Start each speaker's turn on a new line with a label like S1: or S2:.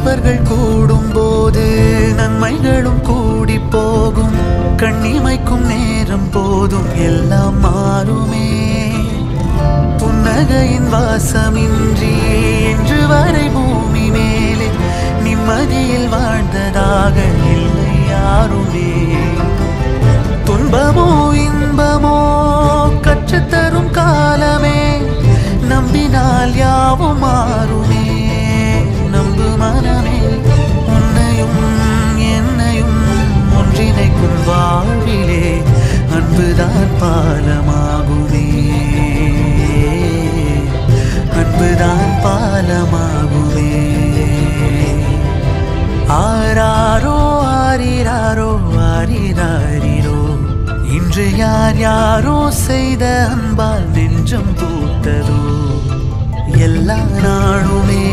S1: நல்லவர்கள் கூடும் போது நன்மைகளும் கூடி போகும். கண்ணிமைக்கும் நேரம் போதும் எல்லாம் மாறுமே. புன்னகையின் வாசமின்றி என்று வரை பூமி மேலே நிம்மதியில் வாழ்ந்ததாக இல்லை யாருமே. துன்பமோ இன்பமோ கற்றுத்தரும் காலமே, நம்பினால் யாவும் மாறுமே. நம்பு மனமே, உன்னையும் என்னையும் ஒன்றிணைக்கும் வாழ்விலே அன்புதான் பாலமாகுமே. அன்புதான் பாலமாகுமே. ஆராரோ ஆரிராரோ ஆரிராரிரோ, இன்று யார் யாரோ செய்த அன்பால் நெஞ்சம் பூத்ததோ. எல்லா நாளுமே